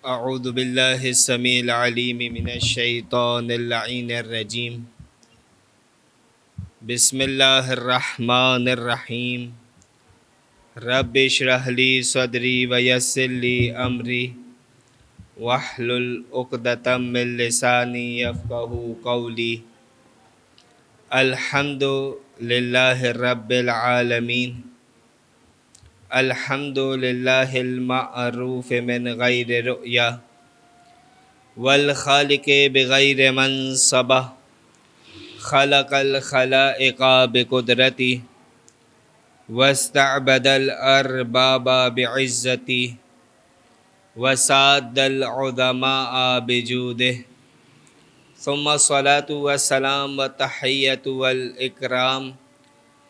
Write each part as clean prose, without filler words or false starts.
اعوذ باللہ السمیع العلیم من الشیطان اللعین الرجیم بسم اللہ الرحمن الرحیم رب اشرح لی صدری ویسر لی امری واحلل عقدۃ من لسانی یفقہوا قولی الحمد للہ رب العالمین الحمد للہ المعروف من غیر رؤیہ والخالق بغیر منصبہ خلق الخلائق بقدرتی واستعبد الارباب بعزتی وساد العظماء بجودہ ثم الصلاة والسلام والتحیۃ والاکرام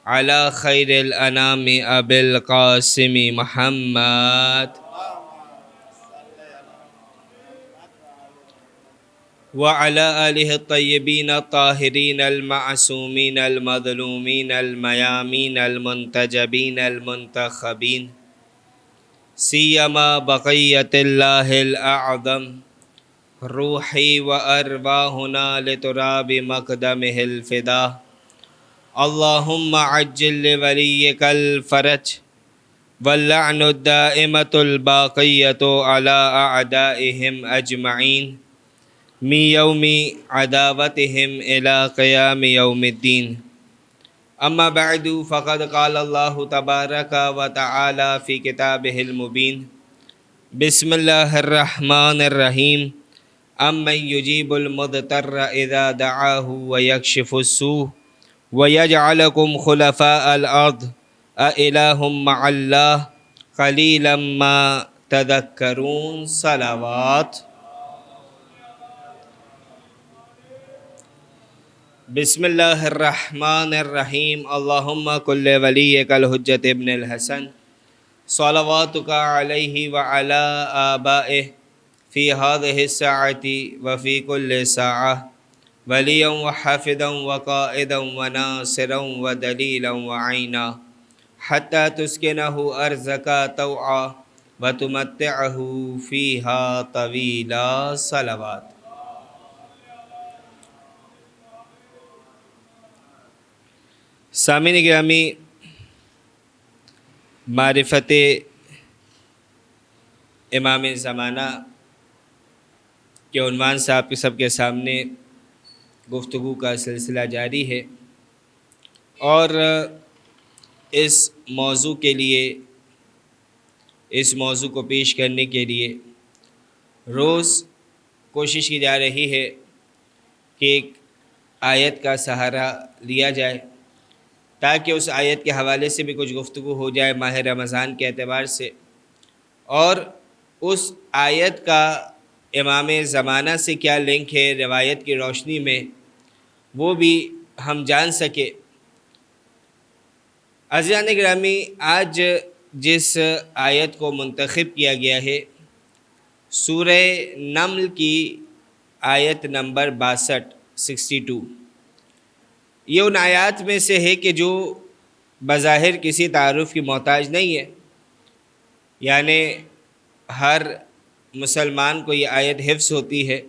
علی خیر الانام ابی القاسم محمد وعلى آلہ الطیبین الطاہرین المعصومین المظلومین الميامین المنتجبین المنتخبین سیما بقیت اللہ الاعظم روحی وارواحنا لتراب مقدمہ الفدا اللہم عجل لولیک الفرج واللعن الدائمۃ الباقیۃ علی اعدائہم اجمعین من یوم عداوتہم الی قیام یوم الدین اما بعد فقد قال اللہ تبارک و تعالی فی کتابہ المبین بسم اللہ الرحمن الرحیم امن یجیب المضطر اذا دعاہ ویکشف السوء ویجعلکم خلفاء الارض االہ مع اللہ قلیلا ما تذکرون صلوات بسم اللہ الرحمن الرحیم اللہم کل ولیک الحجۃ ابن الحسن صلواتک علیہ وعلی آبائہ فی هذه الساعة وفی کل ساعة ولیا وحافظا وقائدا وناصرا ودلیلا وعینا حتی تسکنہ ارضک طوعا وتمتعہ فیہا طویلا صلوات۔ سامعین گرامی، معرفت امام زمانہ کے عنوان سے آپ کے سب کے سامنے گفتگو کا سلسلہ جاری ہے، اور اس موضوع کے لیے، اس موضوع کو پیش کرنے کے لیے روز کوشش کی جا رہی ہے کہ ایک آیت کا سہارا لیا جائے تاکہ اس آیت کے حوالے سے بھی کچھ گفتگو ہو جائے ماہ رمضان کے اعتبار سے، اور اس آیت کا امام زمانہ سے کیا لنک ہے روایت کی روشنی میں وہ بھی ہم جان سکیں۔ عزیزان گرامی، آج جس آیت کو منتخب کیا گیا ہے سورہ نمل کی آیت نمبر 62 یہ ان آیات میں سے ہے کہ جو بظاہر کسی تعارف کی محتاج نہیں ہے، یعنی ہر مسلمان کو یہ آیت حفظ ہوتی ہے،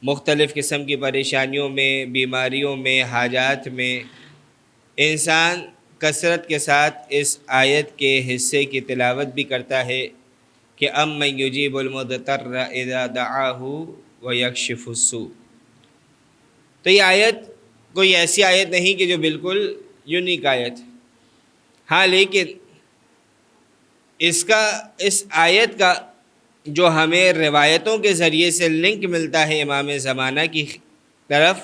مختلف قسم کی پریشانیوں میں، بیماریوں میں، حاجات میں انسان کثرت کے ساتھ اس آیت کے حصے کی تلاوت بھی کرتا ہے کہ امن یجیب المضطر اذا دعاہ ویکشف السوء۔ تو یہ آیت کوئی ایسی آیت نہیں کہ جو بالکل یونیک آیت، ہاں، لیکن اس آیت کا جو ہمیں روایتوں کے ذریعے سے لنک ملتا ہے امام زمانہ کی طرف،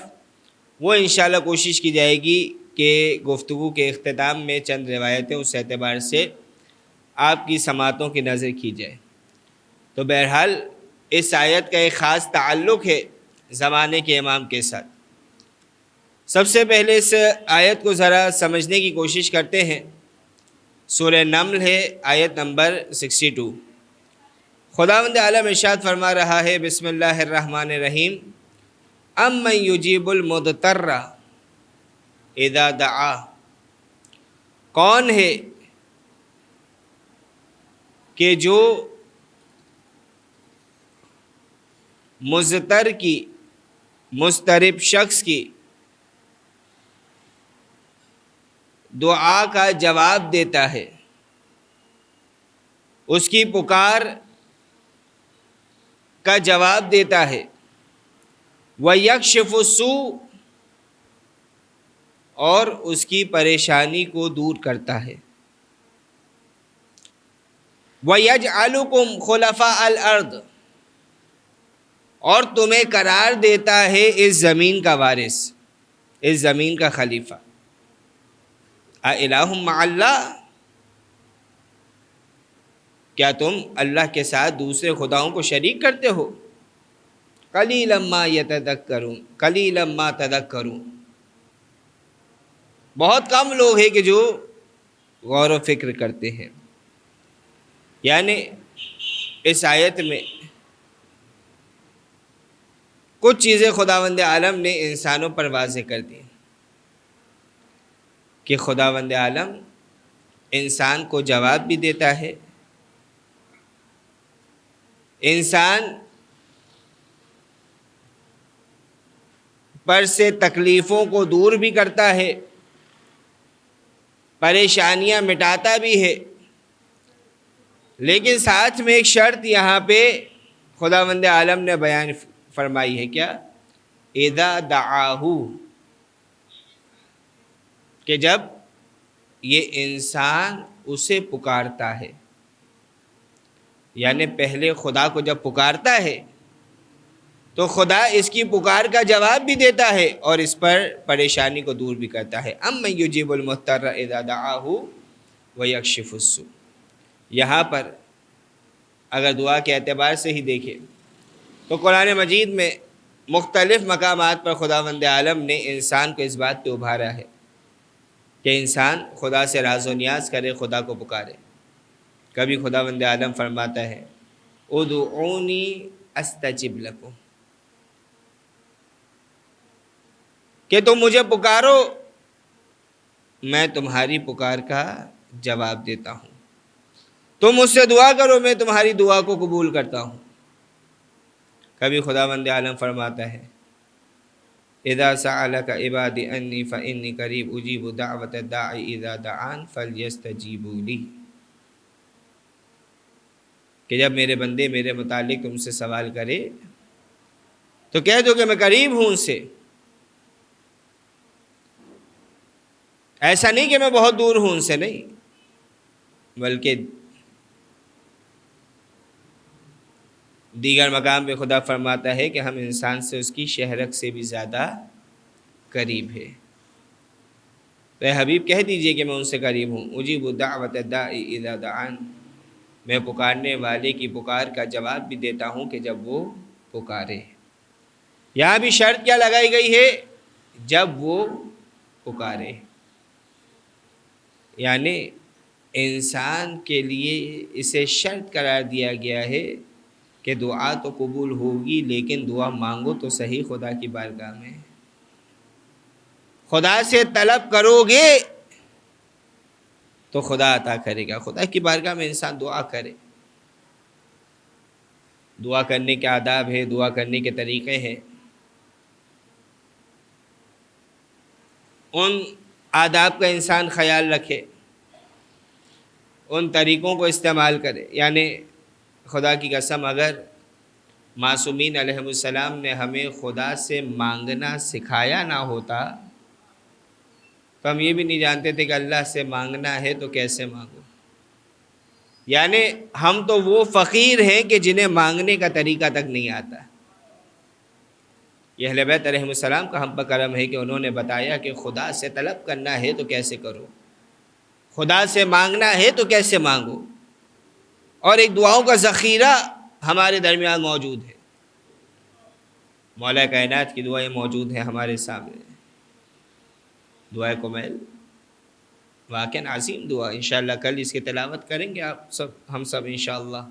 وہ انشاءاللہ کوشش کی جائے گی کہ گفتگو کے اختتام میں چند روایتیں اس اعتبار سے آپ کی سماعتوں کی نظر کی جائے۔ تو بہرحال اس آیت کا ایک خاص تعلق ہے زمانے کے امام کے ساتھ۔ سب سے پہلے اس آیت کو ذرا سمجھنے کی کوشش کرتے ہیں۔ سورہ نمل ہے، آیت نمبر 62۔ خداوند عالم ارشاد فرما رہا ہے، بسم اللہ الرحمن الرحیم، امن یجیب المضطر اذا دعا، کون ہے کہ جو مضطر کی، مضطرب شخص کی دعا کا جواب دیتا ہے، اس کی پکار کا جواب دیتا ہے۔ وَيَكْشِفُ السُّوءَ، اور اس کی پریشانی کو دور کرتا ہے۔ وَيَجْعَلُكُمْ خُلَفَاءَ الْأَرْضِ، اور تمہیں قرار دیتا ہے اس زمین کا وارث، اس زمین کا خلیفہ۔ اَإِلَٰهٌ مَّعَ اللَّهِ، کیا تم اللہ کے ساتھ دوسرے خداؤں کو شریک کرتے ہو؟ قَلِيلًا مَّا يَتَذَكَّرُونَ، قَلِيلًا مَّا تَذَكَّرُونَ، بہت کم لوگ ہیں کہ جو غور و فکر کرتے ہیں۔ یعنی اس آیت میں کچھ چیزیں خداوند عالم نے انسانوں پر واضح کر دی کہ خداوند عالم انسان کو جواب بھی دیتا ہے، انسان پر سے تکلیفوں کو دور بھی کرتا ہے، پریشانیاں مٹاتا بھی ہے، لیکن ساتھ میں ایک شرط یہاں پہ خداوند عالم نے بیان فرمائی ہے، کیا؟ اذا دعاہ، کہ جب یہ انسان اسے پکارتا ہے، یعنی پہلے خدا کو جب پکارتا ہے تو خدا اس کی پکار کا جواب بھی دیتا ہے اور اس پر پریشانی کو دور بھی کرتا ہے۔ امن یجیب المضطر اذا دعاہ ویکشف السوء، یہاں پر اگر دعا کے اعتبار سے ہی دیکھیں تو قرآن مجید میں مختلف مقامات پر خداوند عالم نے انسان کو اس بات پہ ابھارا ہے کہ انسان خدا سے راز و نیاز کرے، خدا کو پکارے۔ کبھی خداوند عالم فرماتا ہے ادعونی استجب لکم، کہ تم مجھے پکارو میں تمہاری پکار کا جواب دیتا ہوں، تم مجھ سے دعا کرو میں تمہاری دعا کو قبول کرتا ہوں۔ کبھی خداوند عالم فرماتا ہے اذا سألک عبادی انی فانی قریب اجیب دعوت الداعی اذا دعان فلیستجیبوا لی، کہ جب میرے بندے میرے متعلق تم سے سوال کرے تو کہہ دو کہ میں قریب ہوں ان سے، ایسا نہیں کہ میں بہت دور ہوں ان سے، نہیں، بلکہ دیگر مقام پہ خدا فرماتا ہے کہ ہم انسان سے اس کی شہرک سے بھی زیادہ قریب ہے۔ تو اے حبیب کہہ دیجئے کہ میں ان سے قریب ہوں، اجیب دعوت الداعی اذا دعان، میں پکارنے والے کی پکار کا جواب بھی دیتا ہوں کہ جب وہ پکارے۔ یہاں بھی شرط کیا لگائی گئی ہے؟ جب وہ پکارے، یعنی انسان کے لیے اسے شرط قرار دیا گیا ہے کہ دعا تو قبول ہوگی لیکن دعا مانگو تو صحیح خدا کی بارگاہ میں، خدا سے طلب کرو گے تو خدا عطا کرے گا۔ خدا کی بارگاہ میں انسان دعا کرے، دعا کرنے کے آداب ہے، دعا کرنے کے طریقے ہیں، ان آداب کا انسان خیال رکھے، ان طریقوں کو استعمال کرے۔ یعنی خدا کی قسم اگر معصومین علیہ السلام نے ہمیں خدا سے مانگنا سکھایا نہ ہوتا تو ہم یہ بھی نہیں جانتے تھے کہ اللہ سے مانگنا ہے تو کیسے مانگو۔ یعنی ہم تو وہ فقیر ہیں کہ جنہیں مانگنے کا طریقہ تک نہیں آتا۔ یہ اہل بیت علیہ السلام کا ہم پر کرم ہے کہ انہوں نے بتایا کہ خدا سے طلب کرنا ہے تو کیسے کرو، خدا سے مانگنا ہے تو کیسے مانگو، اور ایک دعاؤں کا ذخیرہ ہمارے درمیان موجود ہے۔ مولا کائنات کی دعائیں موجود ہیں ہمارے سامنے، دعائے کمیل واقعاً عظیم دعا، انشاءاللہ کل اس کی تلاوت کریں گے آپ سب، ہم سب انشاءاللہ۔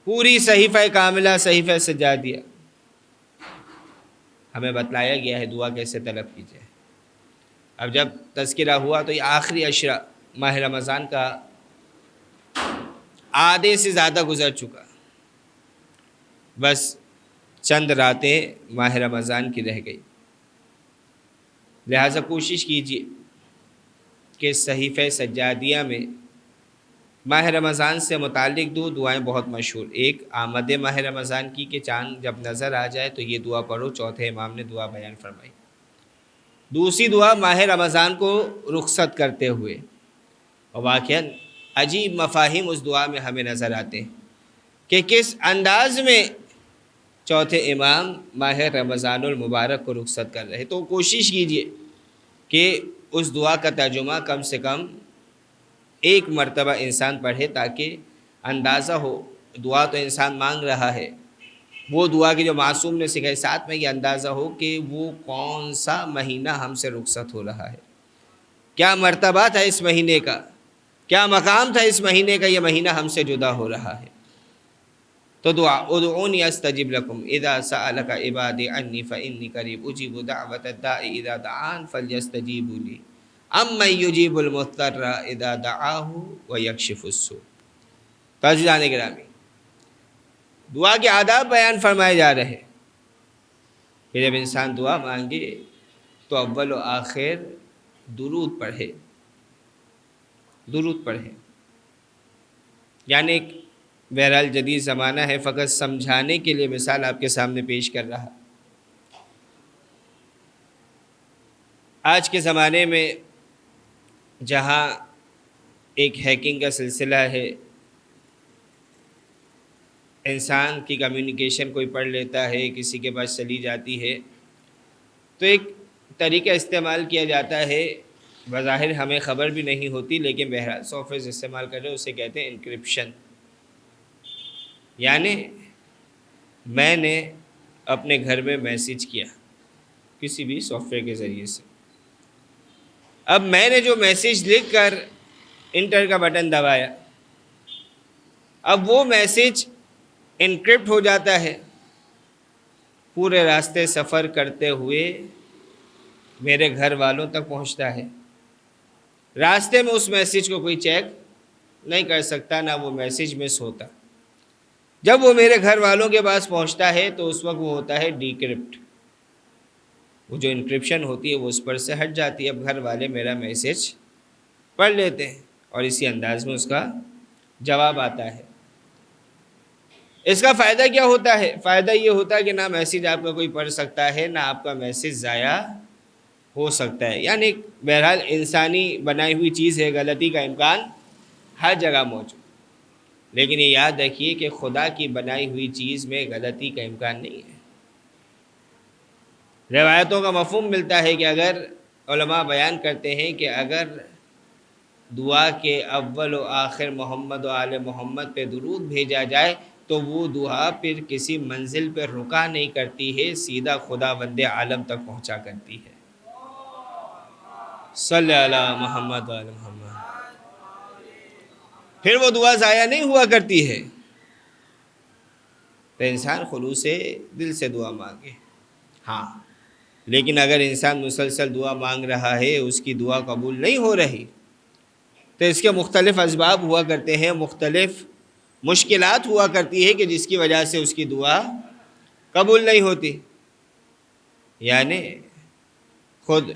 پوری صحیفہ کاملہ، صحیفہ سجادیہ، ہمیں بتلایا گیا ہے دعا کیسے طلب کی جائے۔ اب جب تذکرہ ہوا تو یہ آخری عشرہ ماہ رمضان کا آدھے سے زیادہ گزر چکا، بس چند راتیں ماہ رمضان کی رہ گئی۔ لہٰذا کوشش کیجیے کہ صحیفہ سجادیہ میں ماہ رمضان سے متعلق دو دعائیں بہت مشہور، ایک آمد ماہ رمضان کی کہ چاند جب نظر آ جائے تو یہ دعا پڑھو، چوتھے امام نے دعا بیان فرمائی۔ دوسری دعا ماہ رمضان کو رخصت کرتے ہوئے، اور واقعاً عجیب مفاہیم اس دعا میں ہمیں نظر آتے ہیں کہ کس انداز میں چوتھے امام ماہ رمضان المبارک کو رخصت کر رہے۔ تو کوشش کیجیے کہ اس دعا کا ترجمہ کم سے کم ایک مرتبہ انسان پڑھے تاکہ اندازہ ہو، دعا تو انسان مانگ رہا ہے، وہ دعا کی جو معصوم نے سکھائی، ساتھ میں یہ اندازہ ہو کہ وہ کون سا مہینہ ہم سے رخصت ہو رہا ہے، کیا مرتبہ تھا اس مہینے کا، کیا مقام تھا اس مہینے کا، یہ مہینہ ہم سے جدا ہو رہا ہے۔ تو دعا ادعونی استجب لکم اذا سألک عبادی عنی فانی قریب اجیب دعوت الداعی اذا دعان فلیستجیبوا لی امن یجیب المضطر اذا دعاہ ویکشف السوء۔ عزیزان گرامی، دعا کے آداب بیان فرمائے جا رہے کہ جب انسان دعا مانگے تو اول و آخر درود پڑھے، درود پڑھے۔ یعنی ایک بہرحال جدید زمانہ ہے، فقط سمجھانے کے لیے مثال آپ کے سامنے پیش کر رہا۔ آج کے زمانے میں جہاں ایک ہیکنگ کا سلسلہ ہے، انسان کی کمیونیکیشن کوئی پڑھ لیتا ہے، کسی کے پاس چلی جاتی ہے، تو ایک طریقہ استعمال کیا جاتا ہے، بظاہر ہمیں خبر بھی نہیں ہوتی لیکن بہرحال سافٹ ویئر استعمال کر رہے ہیں، اسے کہتے ہیں انکرپشن۔ یعنی میں نے اپنے گھر میں میسیج کیا کسی بھی سافٹ ویئر کے ذریعے سے، اب میں نے جو میسیج لکھ کر انٹر کا بٹن دبایا، اب وہ میسیج انکرپٹ ہو جاتا ہے، پورے راستے سفر کرتے ہوئے میرے گھر والوں تک پہنچتا ہے۔ راستے میں اس میسیج کو کوئی چیک نہیں کر سکتا، نہ وہ میسیج مس ہوتا۔ جب وہ میرے گھر والوں کے پاس پہنچتا ہے تو اس وقت وہ ہوتا ہے ڈیکرپٹ، وہ جو انکرپشن ہوتی ہے وہ اس پر سے ہٹ جاتی ہے، اب گھر والے میرا میسیج پڑھ لیتے ہیں اور اسی انداز میں اس کا جواب آتا ہے۔ اس کا فائدہ کیا ہوتا ہے؟ فائدہ یہ ہوتا ہے کہ نہ میسیج آپ کا کوئی پڑھ سکتا ہے، نہ آپ کا میسیج ضائع ہو سکتا ہے۔ یعنی بہرحال انسانی بنائی ہوئی چیز ہے، غلطی کا امکان ہر جگہ موجود، لیکن یہ یاد رکھیے کہ خدا کی بنائی ہوئی چیز میں غلطی کا امکان نہیں ہے۔ روایتوں کا مفہوم ملتا ہے کہ اگر علماء بیان کرتے ہیں کہ اگر دعا کے اول و آخر محمد و آل محمد پہ درود بھیجا جائے تو وہ دعا پھر کسی منزل پہ رکا نہیں کرتی ہے، سیدھا خدا بند عالم تک پہنچا کرتی ہے۔ صلی اللہ محمد و آل محمد، پھر وہ دعا ضائع نہیں ہوا کرتی ہے۔ تو انسان خلوص دل سے دعا مانگے، ہاں، لیکن اگر انسان مسلسل دعا مانگ رہا ہے، اس کی دعا قبول نہیں ہو رہی، تو اس کے مختلف اسباب ہوا کرتے ہیں، مختلف مشکلات ہوا کرتی ہے کہ جس کی وجہ سے اس کی دعا قبول نہیں ہوتی۔ یعنی خود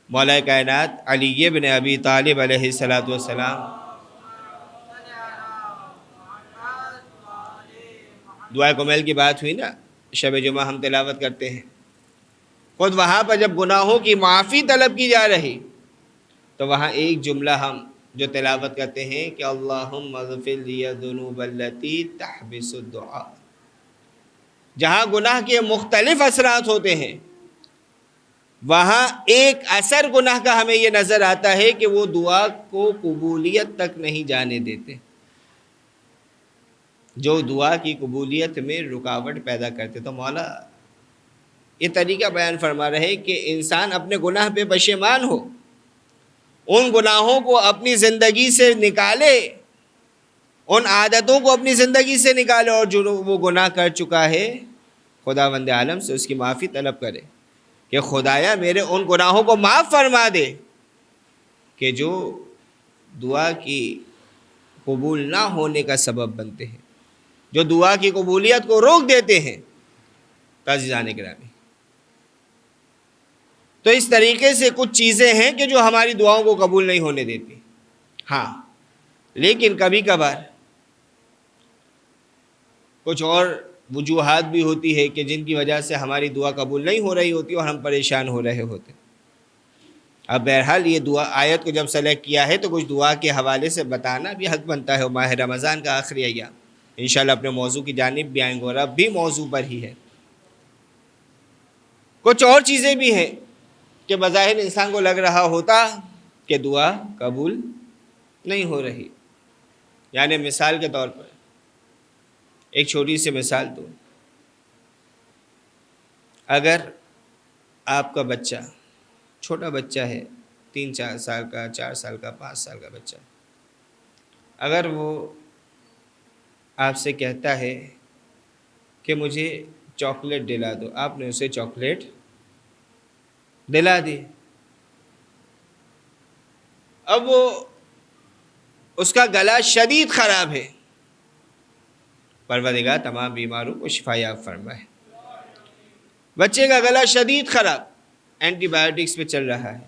مولا کائنات علی بن ابی طالب علیہ السلام، دعا کمیل کی بات ہوئی نا، شب جمعہ ہم تلاوت کرتے ہیں، خود وہاں پر جب گناہوں کی معافی طلب کی جا رہی تو وہاں ایک جملہ ہم جو تلاوت کرتے ہیں کہ اللہم اغفر لی الذنوب التی تحبس الدعاء، جہاں گناہ کے مختلف اثرات ہوتے ہیں وہاں ایک اثر گناہ کا ہمیں یہ نظر آتا ہے کہ وہ دعا کو قبولیت تک نہیں جانے دیتے، جو دعا کی قبولیت میں رکاوٹ پیدا کرتے۔ تو مولا یہ طریقہ بیان فرما رہے کہ انسان اپنے گناہ پہ پشیمان ہو، ان گناہوں کو اپنی زندگی سے نکالے، ان عادتوں کو اپنی زندگی سے نکالے، اور جو وہ گناہ کر چکا ہے خداوند عالم سے اس کی معافی طلب کرے کہ خدایا میرے ان گناہوں کو معاف فرما دے، کہ جو دعا کی قبول نہ ہونے کا سبب بنتے ہیں، جو دعا کی قبولیت کو روک دیتے ہیں۔ عزیزان گرامی، تو اس طریقے سے کچھ چیزیں ہیں کہ جو ہماری دعاؤں کو قبول نہیں ہونے دیتی۔ ہاں، لیکن کبھی کبھار کچھ اور وجوہات بھی ہوتی ہے کہ جن کی وجہ سے ہماری دعا قبول نہیں ہو رہی ہوتی اور ہم پریشان ہو رہے ہوتے۔ اب بہرحال یہ دعا آیت کو جب سلیکٹ کیا ہے تو کچھ دعا کے حوالے سے بتانا بھی حق بنتا ہے۔ ماہ رمضان کا آخری ایام، انشاءاللہ اپنے موضوع کی جانب بھی آئیں گے اور اب بھی موضوع پر ہی ہے۔ کچھ اور چیزیں بھی ہیں کہ بظاہر انسان کو لگ رہا ہوتا کہ دعا قبول نہیں ہو رہی۔ یعنی مثال کے طور پر ایک چھوٹی سی مثال دوں، اگر آپ کا بچہ، چھوٹا بچہ ہے، 3-4 سال کا، 4 سال کا، 5 سال کا بچہ، اگر وہ آپ سے کہتا ہے کہ مجھے چاکلیٹ دلا دو، آپ نے اسے چاکلیٹ دلا دی، اب وہ اس کا گلا شدید خراب ہے، پروردگار تمام بیماروں کو شفا یاب فرمائے، بچے کا گلا شدید خراب، اینٹی بایوٹکس پہ چل رہا ہے،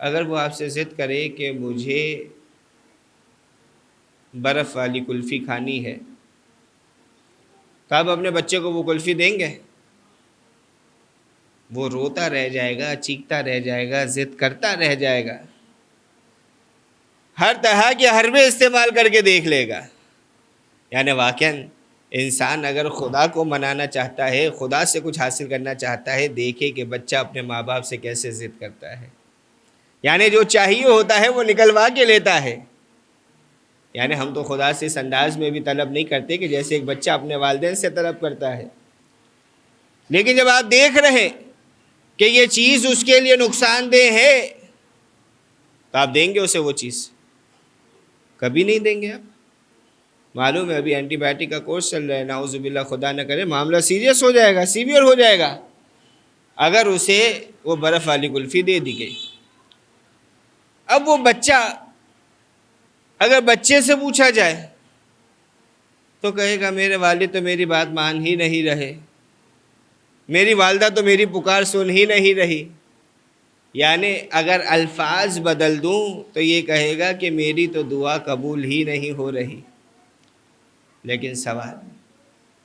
اگر وہ آپ سے ضد کرے کہ مجھے برف والی کلفی کھانی ہے، تو آپ اپنے بچے کو وہ کلفی دیں گے؟ وہ روتا رہ جائے گا، چیختا رہ جائے گا، ضد کرتا رہ جائے گا، ہر طرح کے حربے استعمال کر کے دیکھ لے گا۔ یعنی واقعاً انسان اگر خدا کو منانا چاہتا ہے، خدا سے کچھ حاصل کرنا چاہتا ہے، دیکھے کہ بچہ اپنے ماں باپ سے کیسے ضد کرتا ہے، یعنی جو چاہیے ہوتا ہے وہ نکلوا کے لیتا ہے۔ یعنی ہم تو خدا سے اس انداز میں بھی طلب نہیں کرتے کہ جیسے ایک بچہ اپنے والدین سے طلب کرتا ہے، لیکن جب آپ دیکھ رہے ہیں کہ یہ چیز اس کے لیے نقصان دہ ہے تو آپ دیں گے اسے وہ چیز؟ کبھی نہیں دیں گے۔ آپ معلوم ہے ابھی اینٹی بایوٹک کا کورس چل رہا ہے، نعوذ باللہ خدا نہ کرے معاملہ سیریس ہو جائے گا، سیویئر ہو جائے گا اگر اسے وہ برف والی کلفی دے دی گئی۔ اب وہ بچہ، اگر بچے سے پوچھا جائے تو کہے گا میرے والد تو میری بات مان ہی نہیں رہے، میری والدہ تو میری پکار سن ہی نہیں رہی۔ یعنی اگر الفاظ بدل دوں تو یہ کہے گا کہ میری تو دعا قبول ہی نہیں ہو رہی۔ لیکن سوال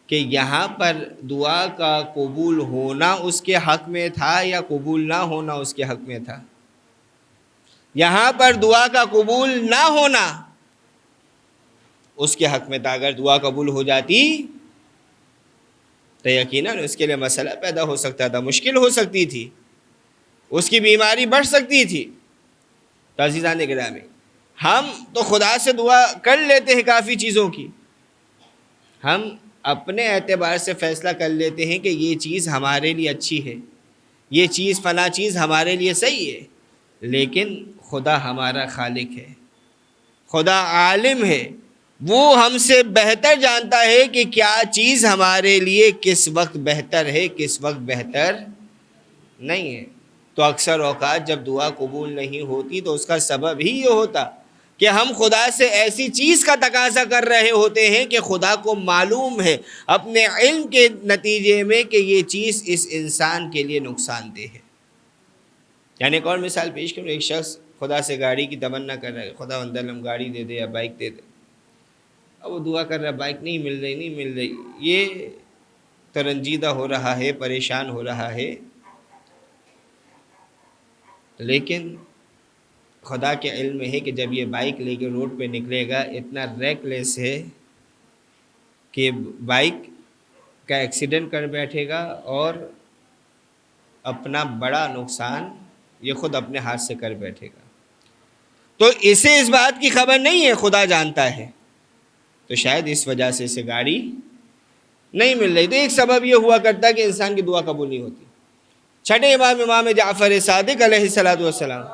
کہ یہاں پر دعا کا قبول ہونا اس کے حق میں تھا یا قبول نہ ہونا اس کے حق میں تھا؟ یہاں پر دعا کا قبول نہ ہونا اس کے حق میں تھا۔ اگر دعا قبول ہو جاتی تو یقیناً اس کے لیے مسئلہ پیدا ہو سکتا تھا، مشکل ہو سکتی تھی، اس کی بیماری بڑھ سکتی تھی۔ تو عزیزان گرامی، ہم تو خدا سے دعا کر لیتے ہیں کافی چیزوں کی، ہم اپنے اعتبار سے فیصلہ کر لیتے ہیں کہ یہ چیز ہمارے لیے اچھی ہے، یہ چیز فلاں چیز ہمارے لیے صحیح ہے، لیکن خدا ہمارا خالق ہے، خدا عالم ہے، وہ ہم سے بہتر جانتا ہے کہ کیا چیز ہمارے لیے کس وقت بہتر ہے، کس وقت بہتر نہیں ہے۔ تو اکثر اوقات جب دعا قبول نہیں ہوتی تو اس کا سبب ہی یہ ہوتا کہ ہم خدا سے ایسی چیز کا تقاضا کر رہے ہوتے ہیں کہ خدا کو معلوم ہے اپنے علم کے نتیجے میں کہ یہ چیز اس انسان کے لیے نقصان دہ ہے۔ یعنی ایک اور مثال پیش کروں، ایک شخص خدا سے گاڑی کی تمنا کر رہا ہے، خدا ہم گاڑی دے دے یا بائک دے دے، اب وہ دعا کر رہا ہے بائک نہیں مل رہی، یہ تو رنجیدہ ہو رہا ہے، پریشان ہو رہا ہے، لیکن خدا کے علم میں ہے کہ جب یہ بائک لے کے روڈ پہ نکلے گا اتنا ریکلیس ہے کہ بائک کا ایکسیڈنٹ کر بیٹھے گا اور اپنا بڑا نقصان یہ خود اپنے ہاتھ سے کر بیٹھے گا۔ تو اسے اس بات کی خبر نہیں ہے، خدا جانتا ہے، تو شاید اس وجہ سے اسے گاڑی نہیں مل رہی۔ تو ایک سبب یہ ہوا کرتا ہے کہ انسان کی دعا قبول نہیں ہوتی۔ چھٹے امام جعفر صادق علیہ السلام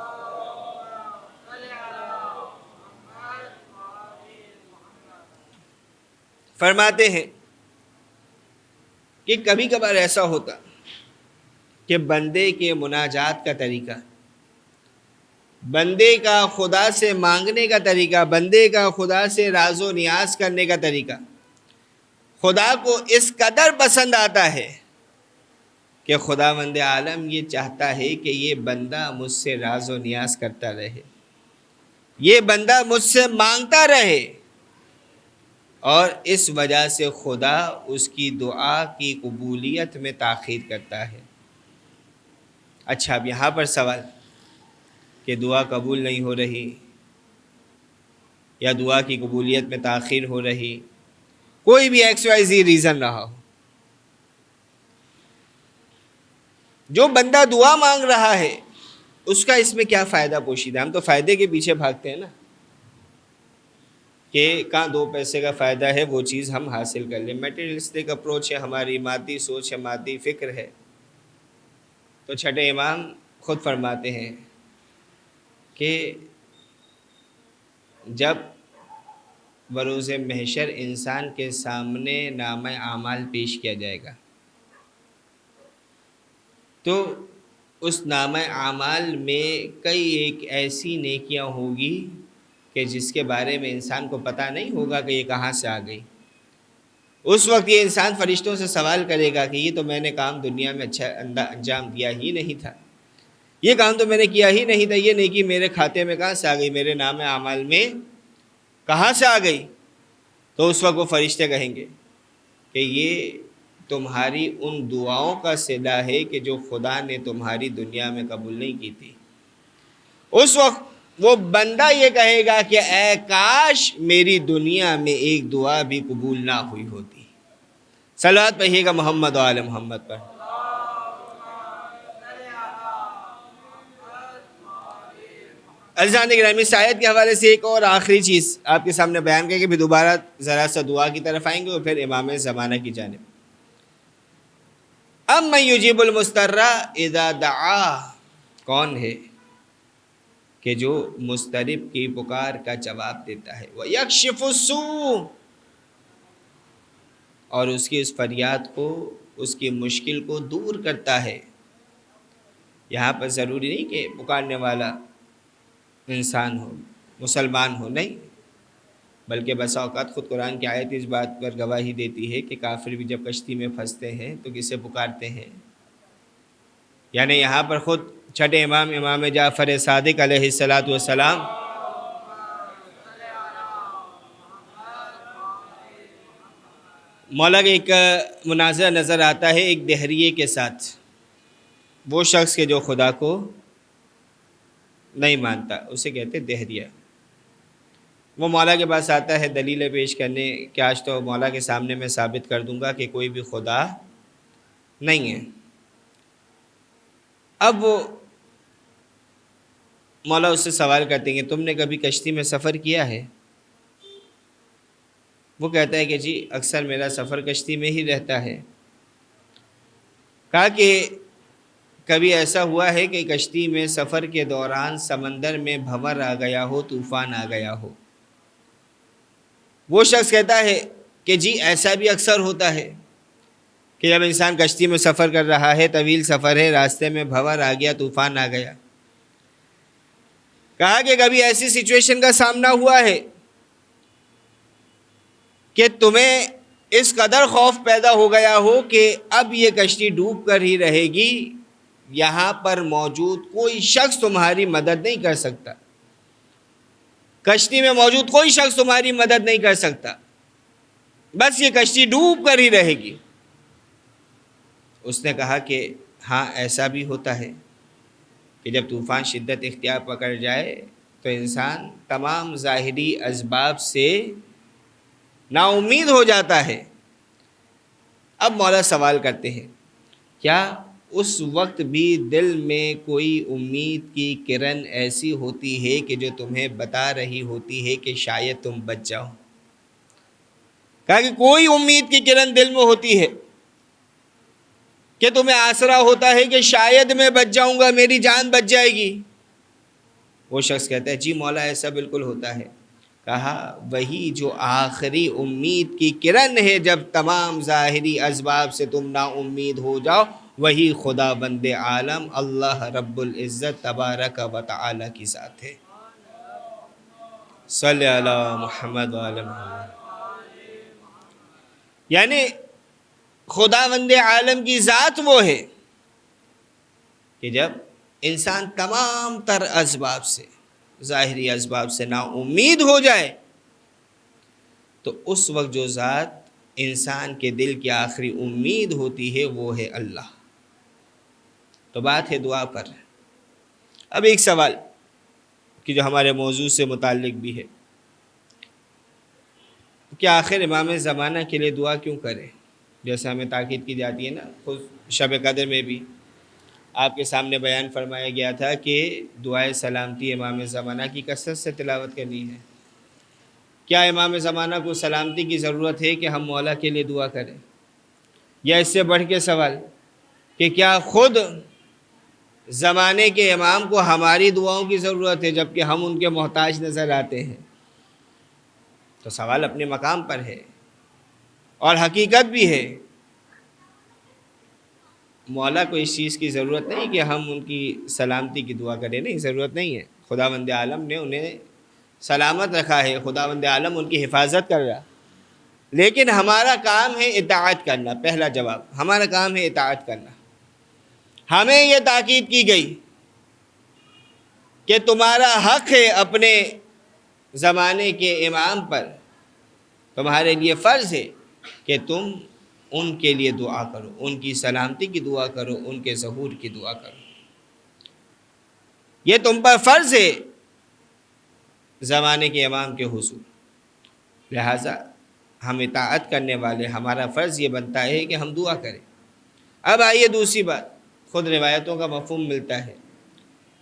فرماتے ہیں کہ کبھی کبھار ایسا ہوتا کہ بندے کے مناجات کا طریقہ بندے کا خدا سے مانگنے کا طریقہ، بندے کا خدا سے راز و نیاز کرنے کا طریقہ خدا کو اس قدر پسند آتا ہے کہ خداوند عالم یہ چاہتا ہے کہ یہ بندہ مجھ سے راز و نیاز کرتا رہے، یہ بندہ مجھ سے مانگتا رہے، اور اس وجہ سے خدا اس کی دعا کی قبولیت میں تاخیر کرتا ہے۔ اچھا، اب یہاں پر سوال کہ دعا قبول نہیں ہو رہی یا دعا کی قبولیت میں تاخیر ہو رہی، کوئی بھی ایکس وائی زی ریزن رہا ہو، جو بندہ دعا مانگ رہا ہے اس کا اس میں کیا فائدہ پوشیدہ ہے؟ ہم تو فائدے کے پیچھے بھاگتے ہیں نا، کہ کہاں دو پیسے کا فائدہ ہے وہ چیز ہم حاصل کر لیں، میٹیریلسٹک اپروچ ہے ہماری، مادی سوچ ہے، مادی فکر ہے۔ تو چھٹے امام خود فرماتے ہیں کہ جب بروز محشر انسان کے سامنے نامہ اعمال پیش کیا جائے گا تو اس نامہ اعمال میں کئی ایک ایسی نیکیاں ہوگی کہ جس کے بارے میں انسان کو پتہ نہیں ہوگا کہ یہ کہاں سے آ گئی۔ اس وقت یہ انسان فرشتوں سے سوال کرے گا کہ یہ تو میں نے کام دنیا میں اچھا انجام دیا ہی نہیں تھا، یہ کام تو میں نے کیا ہی نہیں تھا، یہ نیکی میرے کھاتے میں کہاں سے آ گئی، میرے نامہ اعمال میں کہاں سے آ گئی؟ تو اس وقت وہ فرشتے کہیں گے کہ یہ تمہاری ان دعاؤں کا صلہ ہے کہ جو خدا نے تمہاری دنیا میں قبول نہیں کی تھی۔ اس وقت وہ بندہ یہ کہے گا کہ اے کاش میری دنیا میں ایک دعا بھی قبول نہ ہوئی ہوتی۔ صلوات پڑھیے گا محمد و آل محمد پر۔ عزیزان گرامی، اس آیت کے حوالے سے ایک اور آخری چیز آپ کے سامنے بیان کریں کہ پھر دوبارہ ذرا سا دعا کی طرف آئیں گے اور پھر امام زمانہ کی جانب۔ امن یجیب المضطر اذا دعا، کون ہے کہ جو مضطرب کی پکار کا جواب دیتا ہے، وَيَكْشِفُ السُّوءَ، اور اس کی اس فریاد کو، اس کی مشکل کو دور کرتا ہے۔ یہاں پر ضروری نہیں کہ پکارنے والا انسان ہو، مسلمان ہو، نہیں، بلکہ بسا اوقات خود قرآن کی آیت اس بات پر گواہی دیتی ہے کہ کافر بھی جب کشتی میں پھنستے ہیں تو کسے پکارتے ہیں؟ یعنی یہاں پر خود چھٹے امام، امام جعفر صادق علیہ السلام مولا کا ایک مناظرہ نظر آتا ہے ایک دہریے کے ساتھ، وہ شخص کے جو خدا کو نہیں مانتا اسے کہتے دہریہ۔ وہ مولا کے پاس آتا ہے دلیل پیش کرنے کہ آج تو مولا کے سامنے میں ثابت کر دوں گا کہ کوئی بھی خدا نہیں ہے۔ اب وہ مولا اس سے سوال کرتے ہیں کہ تم نے کبھی کشتی میں سفر کیا ہے؟ وہ کہتا ہے کہ جی اکثر میرا سفر کشتی میں ہی رہتا ہے۔ کہا کہ کبھی ایسا ہوا ہے کہ کشتی میں سفر کے دوران سمندر میں بھنور آ گیا ہو، طوفان آ گیا ہو؟ وہ شخص کہتا ہے کہ جی ایسا بھی اکثر ہوتا ہے کہ جب انسان کشتی میں سفر کر رہا ہے، طویل سفر ہے، راستے میں بھنور آ گیا، طوفان آ گیا۔ کہا کہ کبھی ایسی سچویشن کا سامنا ہوا ہے کہ تمہیں اس قدر خوف پیدا ہو گیا ہو کہ اب یہ کشتی ڈوب کر ہی رہے گی، یہاں پر موجود کوئی شخص تمہاری مدد نہیں کر سکتا، کشتی میں موجود کوئی شخص تمہاری مدد نہیں کر سکتا، بس یہ کشتی ڈوب کر ہی رہے گی؟ اس نے کہا کہ ہاں ایسا بھی ہوتا ہے کہ جب طوفان شدت اختیار پکڑ جائے تو انسان تمام ظاہری اسباب سے نا امید ہو جاتا ہے۔ اب مولا سوال کرتے ہیں کیا اس وقت بھی دل میں کوئی امید کی کرن ایسی ہوتی ہے کہ جو تمہیں بتا رہی ہوتی ہے کہ شاید تم بچ جاؤ؟ کہا کہ کوئی امید کی کرن دل میں ہوتی ہے کہ تمہیں آسرا ہوتا ہے کہ شاید میں بچ جاؤں گا، میری جان بچ جائے گی؟ وہ شخص کہتا ہے جی مولا ایسا بالکل ہوتا ہے۔ کہا وہی جو آخری امید کی کرن ہے، جب تمام ظاہری اسباب سے تم نا امید ہو جاؤ، وہی خدا بند عالم اللہ رب العزت تبارک و تعالی کی ذات ہے۔ صلی علی محمد وعلی محمد۔ یعنی خدا بند عالم کی ذات وہ ہے کہ جب انسان تمام تر اسباب سے، ظاہری اسباب سے نا امید ہو جائے تو اس وقت جو ذات انسان کے دل کی آخری امید ہوتی ہے وہ ہے اللہ۔ تو بات ہے دعا پر۔ اب ایک سوال کہ جو ہمارے موضوع سے متعلق بھی ہے کہ آخر امام زمانہ کے لیے دعا کیوں کریں؟ جیسے ہمیں تاکید کی جاتی ہے نا، خود شب قدر میں بھی آپ کے سامنے بیان فرمایا گیا تھا کہ دعائے سلامتی امام زمانہ کی کثرت سے تلاوت کرنی ہے۔ کیا امام زمانہ کو سلامتی کی ضرورت ہے کہ ہم مولا کے لیے دعا کریں؟ یا اس سے بڑھ کے سوال کہ کیا خود زمانے کے امام کو ہماری دعاؤں کی ضرورت ہے جبکہ ہم ان کے محتاج نظر آتے ہیں؟ تو سوال اپنے مقام پر ہے اور حقیقت بھی ہے۔ مولا کو اس چیز کی ضرورت نہیں کہ ہم ان کی سلامتی کی دعا کریں، نہیں، ضرورت نہیں ہے۔ خداوند عالم نے انہیں سلامت رکھا ہے، خداوند عالم ان کی حفاظت کر رہا، لیکن ہمارا کام ہے اطاعت کرنا۔ پہلا جواب، ہمارا کام ہے اطاعت کرنا۔ ہمیں یہ تاکید کی گئی کہ تمہارا حق ہے اپنے زمانے کے امام پر، تمہارے لیے فرض ہے کہ تم ان کے لیے دعا کرو، ان کی سلامتی کی دعا کرو، ان کے ظہور کی دعا کرو۔ یہ تم پر فرض ہے زمانے کے امام کے حضور، لہٰذا ہم اطاعت کرنے والے ہمارا فرض یہ بنتا ہے کہ ہم دعا کریں۔ اب آئیے دوسری بات، خود روایتوں کا مفہوم ملتا ہے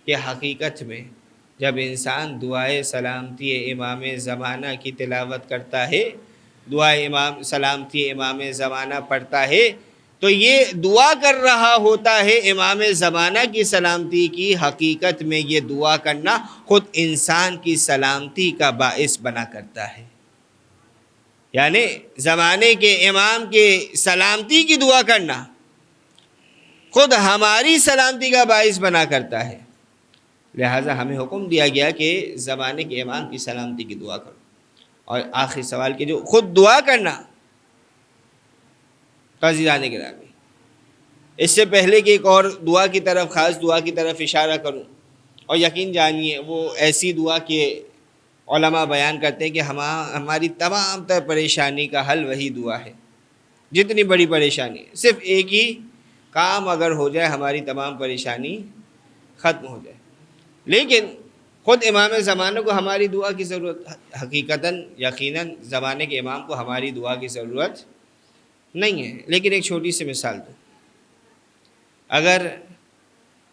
کہ حقیقت میں جب انسان دعائے سلامتی امام زمانہ کی تلاوت کرتا ہے، دعائے امام سلامتی امام زمانہ پڑھتا ہے، تو یہ دعا کر رہا ہوتا ہے امام زمانہ کی سلامتی کی۔ حقیقت میں یہ دعا کرنا خود انسان کی سلامتی کا باعث بنا کرتا ہے، یعنی زمانے کے امام کے سلامتی کی دعا کرنا خود ہماری سلامتی کا باعث بنا کرتا ہے۔ لہٰذا ہمیں حکم دیا گیا کہ زمانے کے امام کی سلامتی کی دعا کرو۔ اور آخری سوال کہ جو خود دعا کرنا، عزیزان گرامی، اس سے پہلے کہ ایک اور دعا کی طرف، خاص دعا کی طرف اشارہ کروں، اور یقین جانیے وہ ایسی دعا کہ علماء بیان کرتے ہیں کہ ہماری تمام تر پریشانی کا حل وہی دعا ہے۔ جتنی بڑی پریشانی، صرف ایک ہی کام اگر ہو جائے ہماری تمام پریشانی ختم ہو جائے۔ لیکن خود امام زمانے کو ہماری دعا کی ضرورت، حقیقتاً یقیناً زمانے کے امام کو ہماری دعا کی ضرورت نہیں ہے۔ لیکن ایک چھوٹی سی مثال دوں، اگر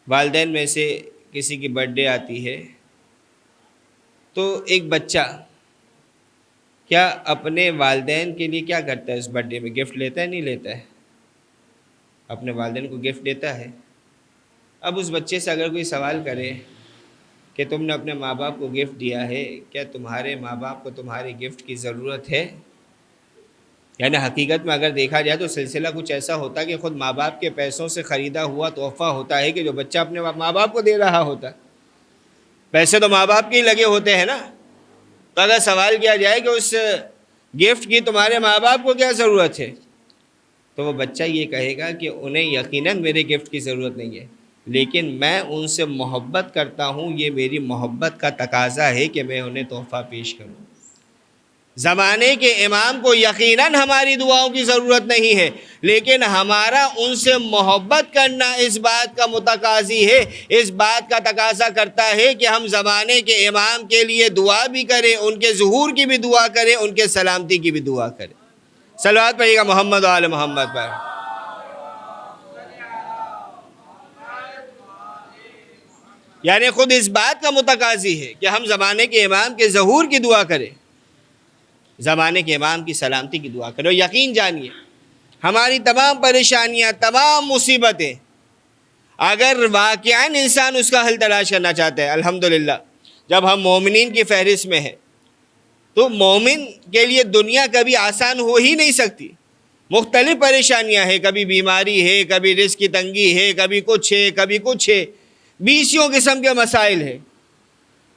والدین میں سے کسی کی برتھ ڈے آتی ہے تو ایک بچہ کیا اپنے والدین کے لیے کیا کرتا ہے؟ اس برتھ ڈے میں گفٹ لیتا ہے؟ نہیں لیتا ہے؟ اپنے والدین کو گفٹ دیتا ہے۔ اب اس بچے سے اگر کوئی سوال کرے کہ تم نے اپنے ماں باپ کو گفٹ دیا ہے، کیا تمہارے ماں باپ کو تمہاری گفٹ کی ضرورت ہے؟ یعنی حقیقت میں اگر دیکھا جائے تو سلسلہ کچھ ایسا ہوتا ہے کہ خود ماں باپ کے پیسوں سے خریدا ہوا تحفہ ہوتا ہے کہ جو بچہ اپنے ماں باپ کو دے رہا ہوتا ہے۔ پیسے تو ماں باپ کے ہی لگے ہوتے ہیں نا۔ تو اگر سوال کیا جائے کہ اس گفٹ کی تمہارے ماں باپ کو کیا ضرورت ہے، تو وہ بچہ یہ کہے گا کہ انہیں یقیناً میرے گفٹ کی ضرورت نہیں ہے، لیکن میں ان سے محبت کرتا ہوں، یہ میری محبت کا تقاضا ہے کہ میں انہیں تحفہ پیش کروں۔ زمانے کے امام کو یقیناً ہماری دعاؤں کی ضرورت نہیں ہے، لیکن ہمارا ان سے محبت کرنا اس بات کا متقاضی ہے، اس بات کا تقاضا کرتا ہے کہ ہم زمانے کے امام کے لیے دعا بھی کریں، ان کے ظہور کی بھی دعا کریں، ان کے سلامتی کی بھی دعا کریں۔ صلوات پڑھیے گا محمد و آل محمد پر۔ یعنی خود اس بات کا متقاضی ہے کہ ہم زمانے کے امام کے ظہور کی دعا کریں، زمانے کے امام کی سلامتی کی دعا کریں۔ یقین جانیے ہماری تمام پریشانیاں، تمام مصیبتیں، اگر واقعاً انسان اس کا حل تلاش کرنا چاہتا ہے، الحمدللہ جب ہم مومنین کی فہرست میں ہیں تو مومن کے لیے دنیا کبھی آسان ہو ہی نہیں سکتی، مختلف پریشانیاں ہیں، کبھی بیماری ہے، کبھی رزق کی تنگی ہے، کبھی کچھ ہے، کبھی کچھ ہے، بیسیوں قسم کے مسائل ہیں۔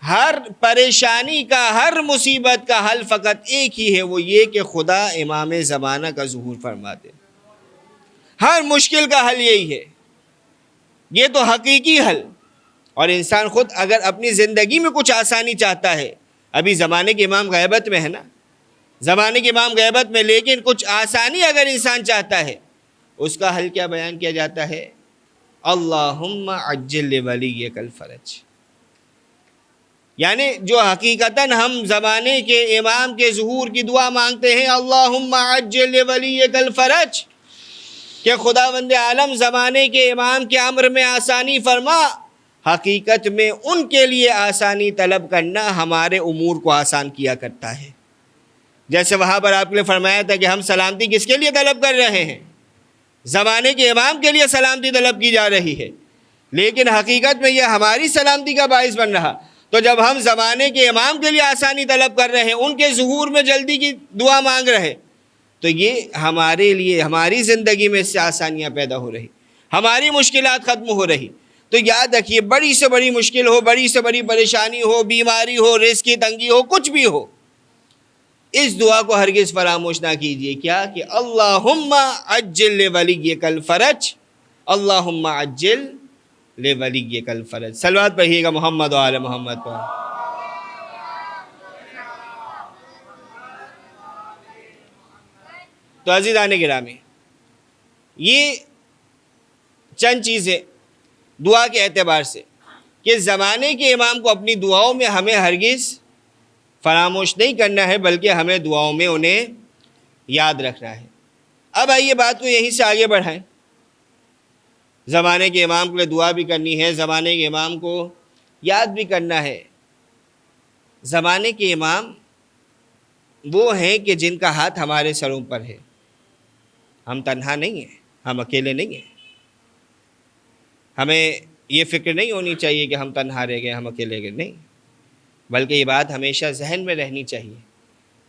ہر پریشانی کا، ہر مصیبت کا حل فقط ایک ہی ہے، وہ یہ کہ خدا امام زمانہ کا ظہور فرما دے۔ ہر مشکل کا حل یہی ہے، یہ تو حقیقی حل۔ اور انسان خود اگر اپنی زندگی میں کچھ آسانی چاہتا ہے، ابھی زمانے کے امام غیبت میں ہے نا، زمانے کے امام غیبت میں، لیکن کچھ آسانی اگر انسان چاہتا ہے، اس کا حل کیا بیان کیا جاتا ہے؟ اللہم عجل لولیک الفرج۔ یعنی جو حقیقتاً ہم زمانے کے امام کے ظہور کی دعا مانگتے ہیں، اللہم عجل لولیک الفرج، کہ خداوند عالم زمانے کے امام کے امر میں آسانی فرما۔ حقیقت میں ان کے لیے آسانی طلب کرنا ہمارے امور کو آسان کیا کرتا ہے۔ جیسے وہاں پر آپ نے فرمایا تھا کہ ہم سلامتی کس کے لیے طلب کر رہے ہیں؟ زمانے کے امام کے لیے سلامتی طلب کی جا رہی ہے، لیکن حقیقت میں یہ ہماری سلامتی کا باعث بن رہا۔ تو جب ہم زمانے کے امام کے لیے آسانی طلب کر رہے ہیں، ان کے ظہور میں جلدی کی دعا مانگ رہے، تو یہ ہمارے لیے، ہماری زندگی میں اس سے آسانیاں پیدا ہو رہی، ہماری مشکلات ختم ہو رہی۔ تو یاد رکھیے، بڑی سے بڑی مشکل ہو، بڑی سے بڑی پریشانی ہو، بیماری ہو، رزق کی تنگی ہو، کچھ بھی ہو، اس دعا کو ہرگز فراموش نہ کیجیے۔ کیا کہ اللہم عجل لولیک الفرج، اللہم عجل لولیک الفرج۔ صلوات پڑھیے گا محمد و آل محمد پر۔ تو عزیزان گرامی، یہ چند چیزیں دعا کے اعتبار سے کہ زمانے کے امام کو اپنی دعاؤں میں ہمیں ہرگز فراموش نہیں کرنا ہے، بلکہ ہمیں دعاؤں میں انہیں یاد رکھنا ہے۔ اب آئیے بات کو یہیں سے آگے بڑھائیں۔ زمانے کے امام کے لیے دعا بھی کرنی ہے، زمانے کے امام کو یاد بھی کرنا ہے۔ زمانے کے امام وہ ہیں کہ جن کا ہاتھ ہمارے سروں پر ہے۔ ہم تنہا نہیں ہیں، ہم اکیلے نہیں ہیں۔ ہمیں یہ فکر نہیں ہونی چاہیے کہ ہم تنہا رہ گئے، ہم اکیلے گئے، نہیں، بلکہ یہ بات ہمیشہ ذہن میں رہنی چاہیے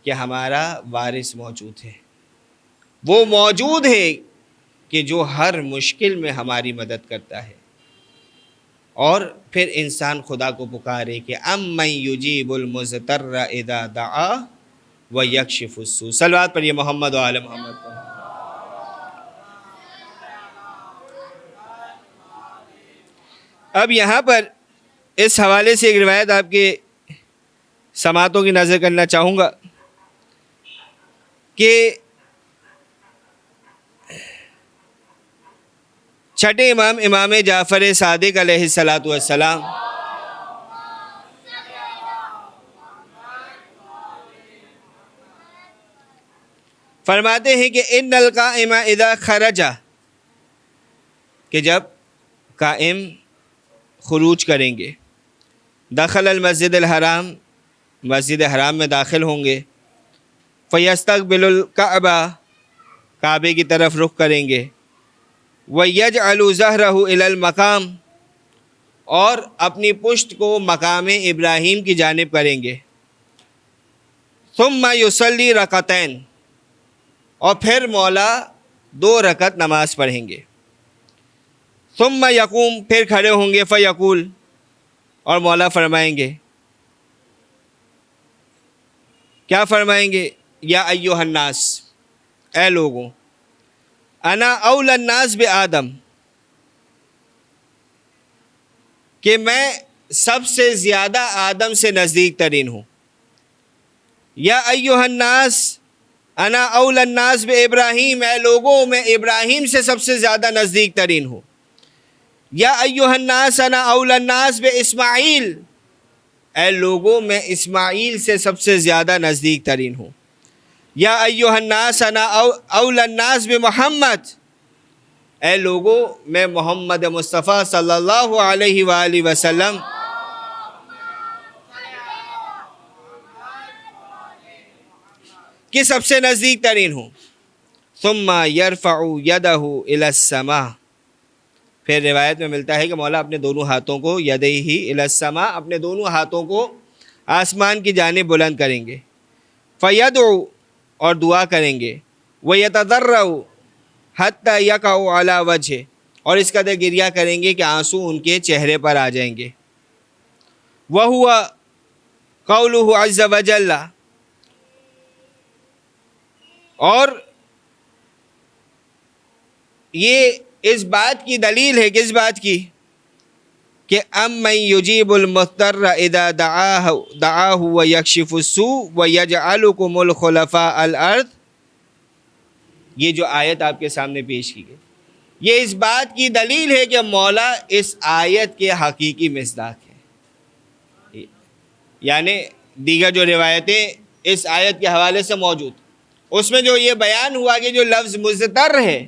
کہ ہمارا وارث موجود ہے، وہ موجود ہے کہ جو ہر مشکل میں ہماری مدد کرتا ہے۔ اور پھر انسان خدا کو پکارے کہ امن یجیب المضطر اذا دعا ویکشف السوء۔ صلوات پڑھیے محمد و آل محمد پر۔ اب یہاں پر اس حوالے سے ایک روایت آپ کے سماعتوں کی نظر کرنا چاہوں گا کہ چھٹے امام، امام جعفر صادق علیہ السلام فرماتے ہیں کہ ان القائم اذا خرج، کہ جب قائم خروج کریں گے، دخل المسجد الحرام، مسجد حرام میں داخل ہوں گے، فیستقبل الکعبہ، کعبے کی طرف رخ کریں گے، ویجعل ظہرہ الی المقام، اور اپنی پشت کو مقام ابراہیم کی جانب کریں گے، ثم یصلی رکعتین، اور پھر مولا 2 رکعت نماز پڑھیں گے، ثم یقوم، پھر کھڑے ہوں گے، فیقول، اور مولا فرمائیں گے، کیا فرمائیں گے؟ یا ایھا الناس، اے لوگوں، انا اولی الناس بآدم، کہ میں سب سے زیادہ آدم سے نزدیک ترین ہوں۔ یا ایھا الناس انا اولی الناس بابراہیم، اے لوگوں، میں ابراہیم سے سب سے زیادہ نزدیک ترین ہوں۔ یا ایھا الناس انا اولی الناس باسماعیل، اے لوگوں، میں اسماعیل سے سب سے زیادہ نزدیک ترین ہوں۔ یا ایھا الناس انا اولی الناس بمحمد، اے لوگوں، میں محمد مصطفیٰ صلی اللہ علیہ وآلہ وسلم کی سب سے نزدیک ترین ہوں۔ ثم یرفع یدہ الی السماء، پھر روایت میں ملتا ہے کہ مولا اپنے دونوں ہاتھوں کو، یدیہ الی السماء، اپنے دونوں ہاتھوں کو آسمان کی جانب بلند کریں گے، فیدعو، اور دعا کریں گے، وَيَتَضَرَّعُ حَتَّى يَقَعُ عَلَى وَجْهِهِ، اور اس قدر گریہ کریں گے کہ آنسو ان کے چہرے پر آ جائیں گے. وَهُوَ قَوْلُهُ عَزَّ وَجَلَّ، اور یہ اس بات کی دلیل ہے، کس بات کی؟ کہ أَمَّن يُجِيبُ الْمُضْطَرَّ إِذَا دَعَاهُ وَيَكْشِفُ السُّوءَ وَيَجْعَلُكُمُ الْخُلَفَاءَ الْأَرْضِ، یہ جو آیت آپ کے سامنے پیش کی گئی، یہ اس بات کی دلیل ہے کہ مولا اس آیت کے حقیقی مصداق ہے. یعنی دیگر جو روایتیں اس آیت کے حوالے سے موجود، اس میں جو یہ بیان ہوا کہ جو لفظ مضطر ہے،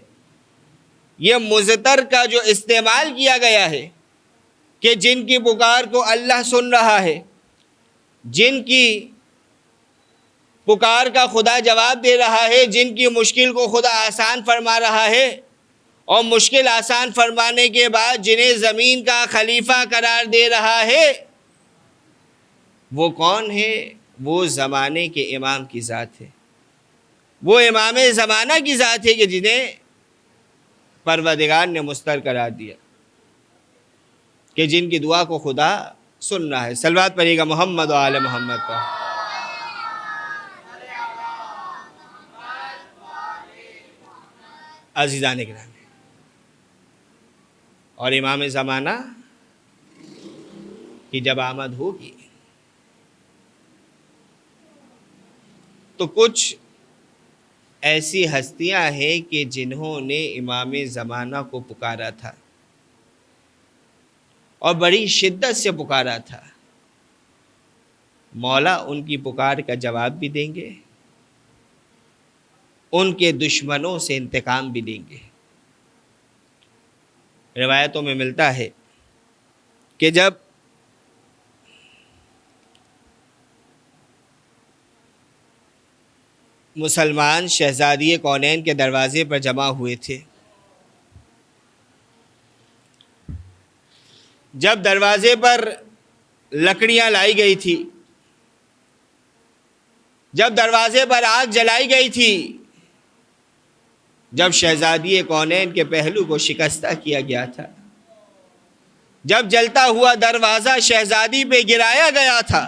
یہ مضطر کا جو استعمال کیا گیا ہے کہ جن کی پکار کو اللہ سن رہا ہے، جن کی پکار کا خدا جواب دے رہا ہے، جن کی مشکل کو خدا آسان فرما رہا ہے، اور مشکل آسان فرمانے کے بعد جنہیں زمین کا خلیفہ قرار دے رہا ہے، وہ کون ہے؟ وہ زمانے کے امام کی ذات ہے، وہ امام زمانہ کی ذات ہے کہ جنہیں پروردگار نے مستر قرار دیا، کہ جن کی دعا کو خدا سن رہا ہے. صلوات پڑھیے گا محمد و آل محمد پر. عزیزان گرامی، اور امام زمانہ کی جب آمد ہوگی تو کچھ ایسی ہستیاں ہیں کہ جنہوں نے امام زمانہ کو پکارا تھا اور بڑی شدت سے پکارا تھا. مولا ان کی پکار کا جواب بھی دیں گے، ان کے دشمنوں سے انتقام بھی لیں گے. روایتوں میں ملتا ہے کہ جب مسلمان شہزادی کونین کے دروازے پر جمع ہوئے تھے، جب دروازے پر لکڑیاں لائی گئی تھی، جب دروازے پر آگ جلائی گئی تھی، جب شہزادی کونین کے پہلو کو شکستہ کیا گیا تھا، جب جلتا ہوا دروازہ شہزادی پہ گرایا گیا تھا،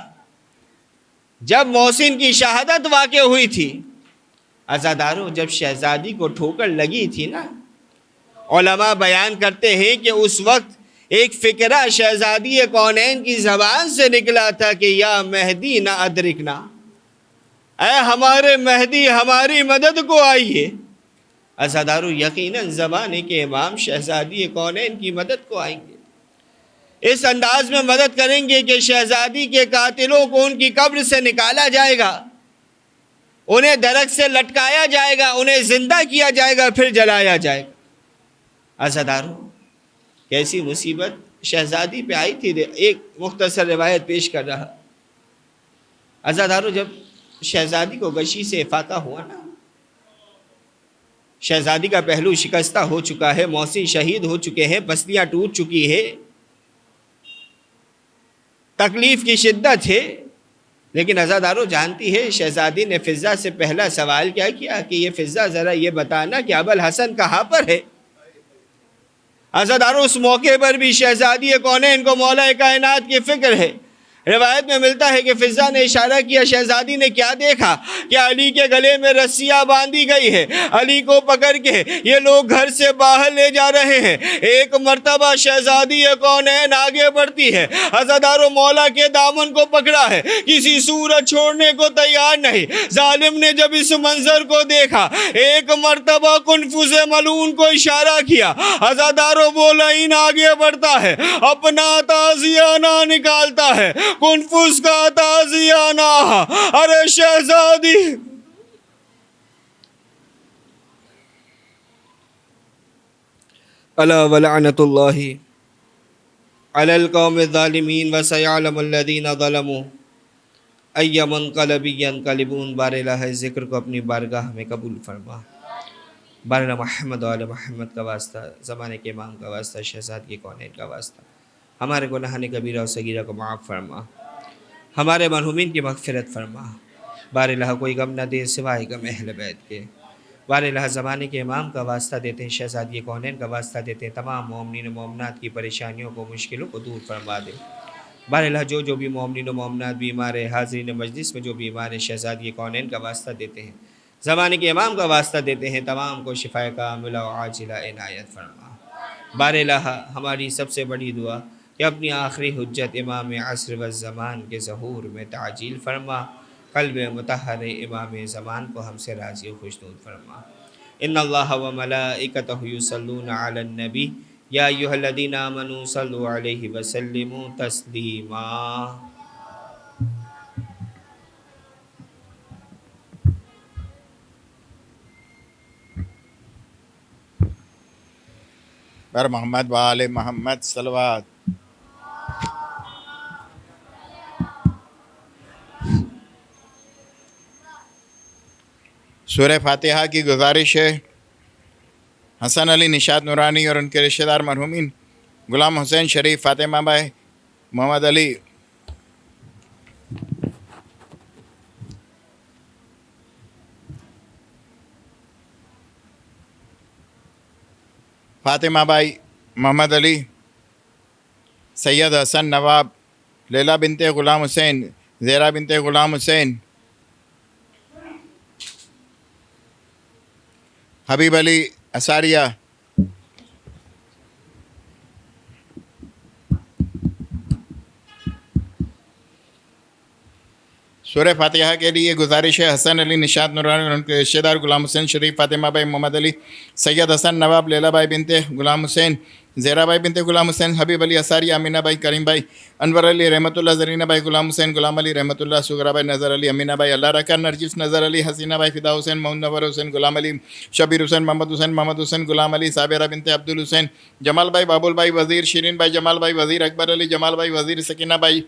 جب محسن کی شہادت واقع ہوئی تھی، عزاداروں جب شہزادی کو ٹھوکر لگی تھی نا، علماء بیان کرتے ہیں کہ اس وقت ایک فکرہ شہزادی کونین کی زبان سے نکلا تھا کہ یا مہدی نہ ادرکنا، اے ہمارے مہدی ہماری مدد کو آئیے. عزادارو یقیناً زمانے کے امام شہزادی کونین کی مدد کو آئیں گے، اس انداز میں مدد کریں گے کہ شہزادی کے قاتلوں کو ان کی قبر سے نکالا جائے گا، انہیں درخت سے لٹکایا جائے گا، انہیں زندہ کیا جائے گا، پھر جلایا جائے گا. عزادارو کیسی مصیبت شہزادی پہ آئی تھی. ایک مختصر روایت پیش کر رہا. عزادارو جب شہزادی کو غشی سے افاقہ ہوا نا، شہزادی کا پہلو شکستہ ہو چکا ہے، محسن شہید ہو چکے ہیں، پسلیاں ٹوٹ چکی ہے، تکلیف کی شدت ہے، لیکن عزادارو جانتی ہے شہزادی نے فضہ سے پہلا سوال کیا کیا کہ یہ فضہ ذرا یہ بتانا کہ ابوالحسن کہاں پر ہے. عزادارو اس موقع پر بھی شہزادی کونین کو مولا کائنات کی فکر ہے. روایت میں ملتا ہے کہ فضہ نے اشارہ کیا، شہزادی نے کیا دیکھا کہ علی کے گلے میں رسیاں باندھی گئی ہے، علی کو پکڑ کے یہ لوگ گھر سے باہر لے جا رہے ہیں. ایک مرتبہ شہزادی کونین آگے بڑھتی ہے، عزادارو مولا کے دامن کو پکڑا ہے، کسی صورت چھوڑنے کو تیار نہیں. ظالم نے جب اس منظر کو دیکھا، ایک مرتبہ کنفوز ملعون کو اشارہ کیا، عزادارو وہ لائن آگے بڑھتا ہے، اپنا تازیانہ نکالتا ہے، کنفوس کا تازیانہ. ارے شہزادی الا ولعنت اللہ علی القوم الظالمین وسیعلم الذین ظلموا ای منقلب ینقلبون. بار الہ ذکر کو اپنی بارگاہ میں قبول فرما. بار محمد و آل محمد کا واسطہ، زمانے کے امام کا واسطہ، شہزادی کونین کا واسطہ، ہمارے گناہان کبیرہ و صغیرہ کو معاف فرما، ہمارے مرحومین کی مغفرت فرما. بار الہ کوئی غم نہ دے سوائے غم اہل بیت کے. بارہ زمانے کے امام کا واسطہ دیتے ہیں، شہزادی کونین کا واسطہ دیتے ہیں، تمام مومنین و مومنات کی پریشانیوں کو، مشکلوں کو دور فرما دے۔ بارہ جو بھی مومنین و مومنات بیمار ہے، حاضرین مجلس میں جو بیمار ہے، شہزادی کونین کا واسطہ دیتے ہیں، زمانے کے امام کا واسطہ دیتے ہیں، تمام کو شفا کاملہ و عاجلہ عنایت فرما۔ بارہ ہماری سب سے بڑی دعا کہ اپنی آخری حجت امام عصر و زمان کے ظہور میں تعجیل فرما، قلب مطہر امام زمان کو ہم سے راضی و خوشنود فرما۔ ان اللہ و ملائکتہ یصلون علی النبی یا ایھا الذین آمنوا صلوا علیہ وسلموا تسلیما۔ بر محمد و آل محمد صلوات۔ سورہ فاتحہ کی گزارش ہے حسن علی نشاط نورانی اور ان کے رشتہ دار مرحومین غلام حسین شریف فاطمہ بھائی محمد علی فاطمہ بھائی محمد علی سید حسن نواب لیلا بنت غلام حسین زیرہ بنت غلام حسین حبیب علی اساریہ سورہ فاتحہ کے لیے گزارش ہے حسن علی نشاط نورانی اور ان کے رشتہ دار غلام حسین شریف فاطمہ بھائی محمد علی سید حسن نواب لیلا بھائی بنت غلام حسین زیرہ بھائی بنت غلام حسین حبیب علی اساری امینہ بھائی کریم بھائی انور علی رحمۃ اللہ زرینہ بھائی غلام حسین غلام علی رحمۃ اللہ سغرا بھائی نظر علی امینہ بھائی اللہ رکھا نرجس نظر علی حسینہ بھائی فدا حسین منور حسین غلام علی شبیر حسین محمد حسین غلام علی صابرہ بنت عبد الحسین جمال بھائی بابول بھائی وزیر شیرین بھائی جمال بھائی وزیر اکبر علی جمال بھائی وزیر سکینہ بھائی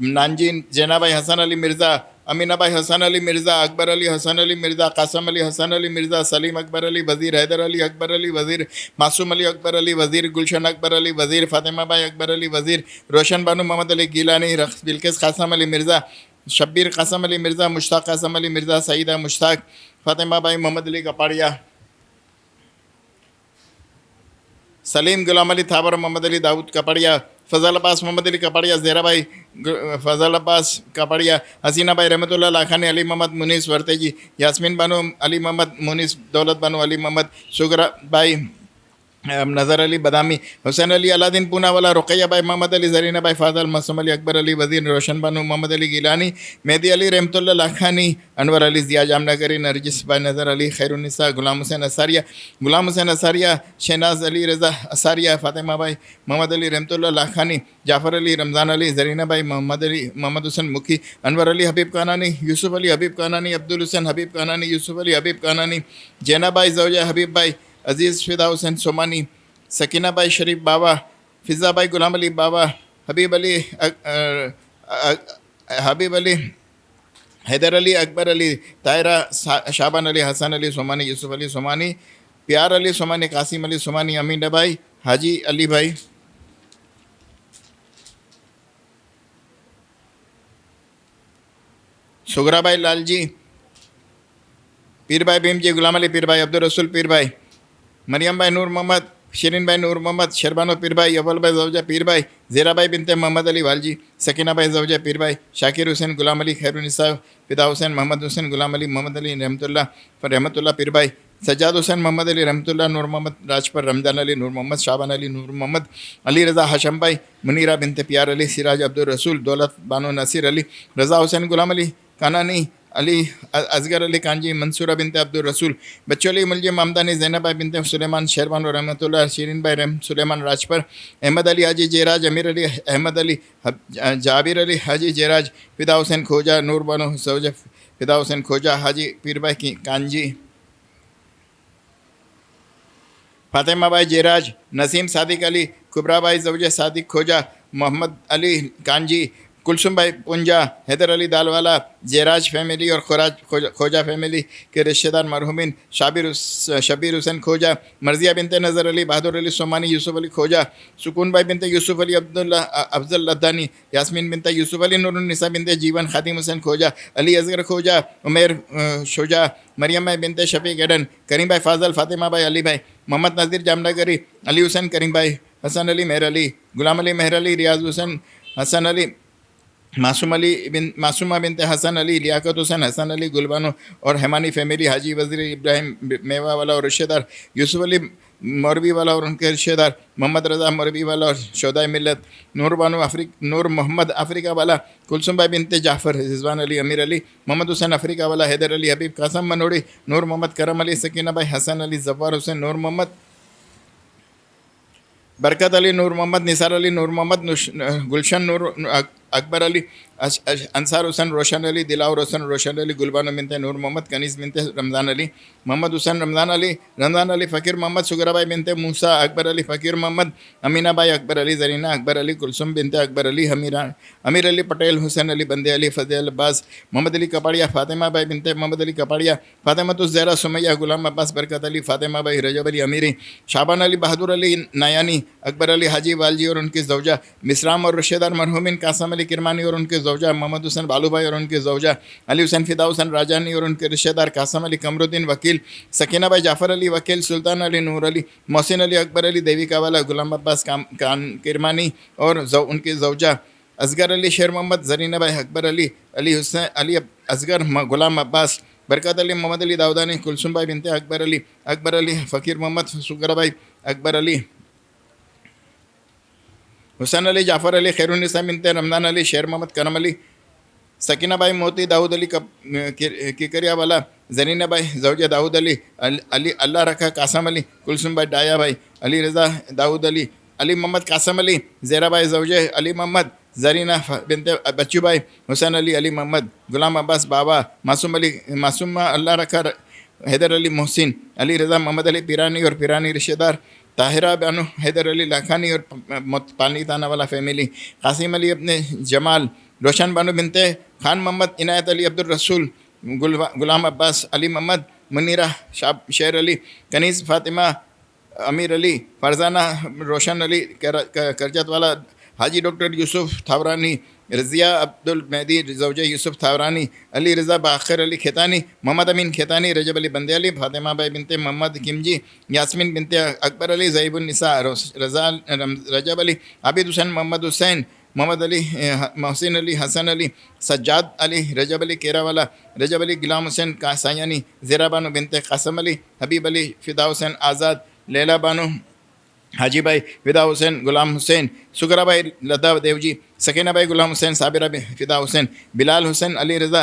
نانجین زینہ بھائی حسن علی مرزا امینہ بھائی حسن علی مرزا اکبر علی حسن علی مرزا قاسم علی حسن علی مرزا سلیم اکبر علی وزیر حیدر علی اکبر علی وزیر معصوم علی اکبر علی وزیر گلشن اکبر علی وزیر فاطمہ بھائی اکبر علی وزیر روشن بانو محمد علی گیلانی بلقیس قاسم علی مرزا شبیر قاسم علی مرزا مشتاق قاسم علی مرزا سعیدہ مشتاق فاطمہ بھائی محمد علی کپاڑیا سلیم غلام علی تھابر محمد علی داؤد کپڑیا فضل عباس محمد علی کپڑیا زیرہ بھائی فضل عباس کپڑیا حسینہ بھائی رحمۃ اللہ لاکھانی علی محمد منیس ورتیجی یاسمین بانو علی محمد منیس دولت بانو علی محمد سغرا بھائی نظر علی بدامی حسین علی علادین پونا والا رقیہ بھائی محمد علی زرینہ بھائی فاضل معصوم علی اکبر علی وزیر روشن بانو محمد علی گیلانی مہدی علی رحمۃ اللہ لاکھانی انور علی ضیاء جام نگری نرجس بھائی نظر علی خیر النساء غلام حسین اساریہ شہناز علی رضا اساریہ فاطمہ بھائی محمد علی رحمۃ اللہ لاکھانی جعفر علی رمضان علی زرینہ بھائی محمد حسین مکھی انور علی حبیب کانانی یوسف علی حبیب کانانی عبدالحسین حبیب کانانی یوسف علی حبیب کانانی جینا بھائی زوجہ حبیب بھائی عزیز فدا حسین سومانی سکینہ بھائی شریف بابا فضا بھائی غلام علی بابا حبیب علی حیدر علی اکبر علی طاہرہ شابان علی حسن علی سومانی یوسف علی سومانی پیار علی سومانی قاسم علی سومانی امینہ بھائی حاجی علی بھائی سغرا بھائی لال جی پیر بھائی بھیم جی غلام علی پیر بھائی عبدالرسول پیر بھائی مریم بھائی نور محمد شیرین بھائی نور محمد شربانو پیر بھائی اول بھائی زوجہ پیر بھائی زیرہ بھائی بنت محمد علی والجی سکینہ بھائی زوجہ پیر بھائی شاکر حسین غلام علی خیر النساء فدا حسین محمد حسین غلام علی محمد علی رحمۃ اللہ پیر بھائی سجاد حسین محمد علی رحمۃ اللہ نور محمد راجپر رمضان علی نور محمد شابان علی نور محمد علی رضا ہاشم بھائی منیرہ بنت پیار علی سراج عبدالرسول دولت بانو نصیر علی رضا حسین غلام علی کانانی علی اصغر علی کانجی منصورہ بنت عبدالرسول بچو علی ملجم ممدانی زینب بھائی بنت سلیمان شیربان و رحمۃ اللہ شیرین بھائی سلیمان راجپر احمد علی حاجی جیراج امیر علی احمد علی جابر علی حاجی جیراج فدا حسین کھوجا نور بانو زوجہ فدا حسین کھوجا حاجی پیر بھائی کی کانجی فاطمہ بھائی جیراج نسیم صادق علی کبرا بھائی زوجہ صادق کھوجا محمد علی کانجی کلثوم بھائی پنجا، حیدر علی دال والا، جیراج فیملی اور کھوجا فیملی کے رشتہ دار مرحومین شبیر حسین کھوجا، مرضیہ بنت نظر علی، بہادر علی سومانی، یوسف علی کھوجا، سکون بھائی بنت یوسف علی، عبداللہ افضل لدھانی، یاسمین بنت یوسف علی، نور النساء بنت جیون، خادم حسین کھوجا، علی اصغر کھوجا، عمیر شجاع، مریم بھائی بنت شفیق ایڈن، کریم بھائی فاضل، فاطمہ بھائی علی بھائی، محمد نذیر جامنگری، علی حسین کریم بھائی، حسن علی مہر علی، غلام علی مہر علی، ریاض حسین حسن علی، معصومہ بنت حسن علی، لیاقت حسین حسن علی، گلبانو اور حیمانی فیملی، حاجی وزیر ابراہیم میوہ والا اور رشتہ دار، یوسف علی موربی والا اور ان کے رشتہ دار، محمد رضا موربی والا اور شہدائے ملت، نور محمد افریقہ والا، کلثوم بھائی بنت جعفر، رضوان علی امیر علی، محمد حسین افریقہ والا، حیدر علی حبیب قاسم منوڑی، نور محمد کرم علی، سکینہ بھائی، حسن علی، ظفار حسین، نور محمد، برکت علی، نور محمد، نثار علی، نور محمد، گلشن نور، اکبر علی، انصار حسین، روشن علی، دلاور حسین، روشن علی، گلبانو بنت نور محمد، کنیز بنت رمضان علی، محمد حسین، رمضان علی، فقیر محمد، سگرا بھائی بنت موسیٰ، اکبر علی، فقیر محمد، امینہ بھائی، اکبر علی، زرینہ اکبر علی، کلثوم بنت اکبر علی، امیر علی پٹیل، حسین علی، بندے علی، فضل عباس، محمد علی کپاڑیا، فاطمہ بھائی بنت محمد علی کپاڑیا، فاطمہ الزہرا سمیہ، غلام عباس، برکت علی، فاطمہ بھائی، رجب علی امیری، شابان علی، بہادر علی نیانی، اکبر علی حاجی والجی اور ان کی زوجہ، مسرام اور رشتہ دار مرحومین، قاسم علی کرمانی اور ان کے زوجہ، محمد حسین بالو بھائی اور ان کے زوجہ، علی حسین فدا حسین راجانی اور ان کے رشتہ دار، قاسم علی قمر الدین وکیل، سکینہ بھائی جعفر علی وکیل، سلطان علی نور علی، محسن علی اکبر علی دیویکا والا، غلام عباس کرمانی اور ان کی زوجہ، اصغر علی شیر محمد، زرینہ بھائی اکبر علی، علی حسین علی اصغر، غلام عباس، برکت علی محمد علی داودانی، کلثوم بھائی بنت اکبر علی، فقیر محمد، سکرا بھائی اکبر علی، حسین علی، جعفر علی، خیر النساء بنت رمضان علی، شیر محمد کرم علی، سکینہ بھائی موتی، داؤد علی کیکریا والا، زرینہ بھائی زوجہ داؤد علی، علی اللہ رکھا، قاسم علی، کلثوم بھائی ڈایا بھائی، علی رضا داؤد علی، علی محمد قاسم علی، زیرہ بھائی زوجہ علی محمد، زرینہ بنت بچو بھائی، حسین علی، علی محمد، غلام عباس بابا، معصومہ اللہ رکھا، حیدر علی محسن، علی رضا محمد علی پیرانی اور پیرانی رشتہ دار، طاہرہ بانو، حیدر علی لاکھانی اور پانی تانہ والا فیملی، قاسم علی اپنے جمال، روشن بانو بنت خان محمد، عنایت علی عبد الرسول، غلام عباس، علی محمد، منیرہ شیر علی، کنیز فاطمہ امیر علی، فرزانہ روشن علی کرجت والا، حاجی ڈاکٹر یوسف تھاورانی، رضیہ عبد المہدی زوجہ یوسف تھاورانی، علی رضا باخر علی کھیتانی، محمد امین کھیتانی، رجب علی بندے علی، فاطمہ بھائی بنت محمد کمجی، یاسمین بنت اکبر علی، زیب النساء، رجب علی، عابد حسین، محمد حسین، محمد علی، محسن علی، حسن علی، سجاد علی، رجب علی کیرا والا، رجب علی، غلام حسین سایانی، زیرہ بانو بنت قاسم علی، حبیب علی، فدا حسین آزاد، لیلا بانو، حاجی بھائی فدا حسین، غلام حسین، سگرا بھائی لدا دیو جی، سکینہ بھائی غلام حسین، صابرہ فدا حسین، بلال حسین، علی رضا،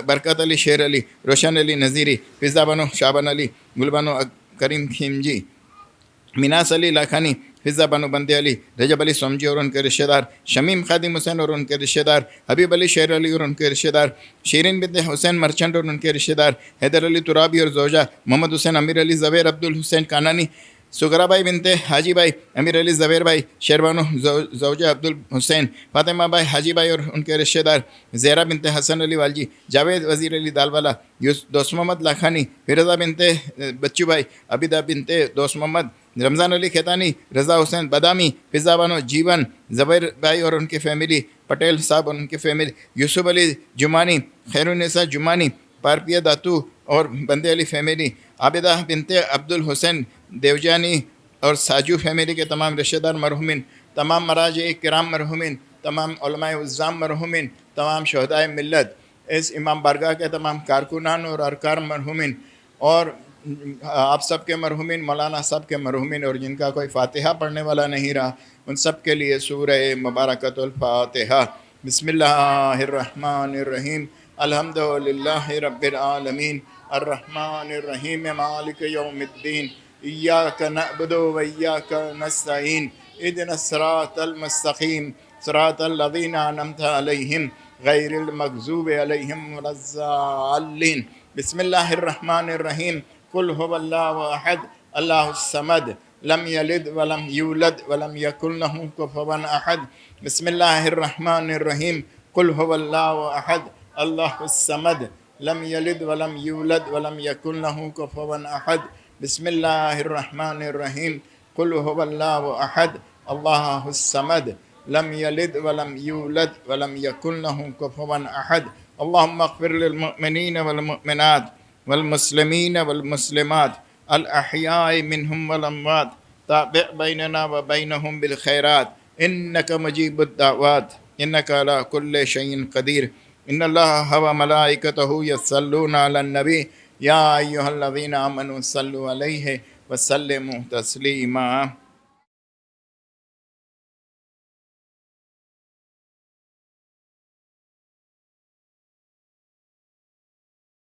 برکت علی شیر علی، روشن علی نذیری، فضا بانو شابان علی، گلبانو کریم خیمجی، میناس علی لاکھانی، فضا بانو بندے علی، رجب علی سومجی اور ان کے رشتہ دار، شمیم خادم حسین اور ان کے رشتہ دار، حبیب علی شیر علی اور ان کے رشتہ دار، شیرین بنت حسین مرچنٹ اور ان کے رشتہ دار، حیدر علی ترابی اور زوجہ، محمد حسین، امیر علی زبیر، عبد الحسین کانانی، سگرا بھائی بنت حاجی بھائی، امیر علی زبیر بھائی، شیربانو زوجہ عبد الحسین، فاطمہ بھائی حاجی بھائی اور ان کے رشتہ دار، زہرہ بنت حسن علی والجی، جاوید وزیر علی دال والا، دوست محمد لاکھانی، فیروزہ بنت بچو بھائی، عبیدہ بنت دوست محمد، رمضان علی کھیتانی، رضا حسین بادامی، فضا بانو جیون، زبیر بھائی اور ان کی فیملی، پٹیل صاحب اور ان کی فیملی، یوسف علی جمانی، خیر النساء جمانی، پارپیا داتو اور بندے علی فیملی، عابدہ بنت عبد الحسین دیوجانی اور ساجو فیملی کے تمام رشتہ دار مرحومین، تمام مراجع کرام مرحومین، تمام علماء عظام مرحومین، تمام شہدائے ملت، اس امام بارگاہ کے تمام کارکنان اور ارکان مرحومین، اور آپ سب کے مرحومین، مولانا سب کے مرحومین، اور جن کا کوئی فاتحہ پڑھنے والا نہیں رہا ان سب کے لیے سورہ مبارکۃ الفاتحہ۔ بسم اللہ الرحمن الرحیم، الحمد للہ رب العالمین، الرحمن الرحیم، مالک یوم الدین، ایاک نعبد و ایاک نستعین، اہدنا الصراط المستقیم، صراط الذین انعمت علیہم غیر المغضوب علیہم ولا الضالین۔ بسم اللہ الرحمن الرحیم، قل هو اللہ احد، اللہ الصمد، لم يلد ولم يولد ولم يكن له كفوا أحد. بسم الله الرحمن الرحيم. قل هو الله أحد الله الصمد لم يلد ولم يولد ولم يكن له كفوا أحد. بسم الله الرحمن الرحيم. قل هو الله أحد الله الصمد لم يلد ولم يولد ولم يكن له كفوا أحد. اللهم اغفر للمؤمنين والمؤمنات والمسلمين والمسلمات الأحياء منهم والأموات. تابع بيننا وبينهم بالخيرات إنك مجيب الدعوات إنك على كل شيء قدير. إن الله وملائكته يصلون على النبي يا أيها الذين آمنوا صلوا عليه وسلموا تسليما.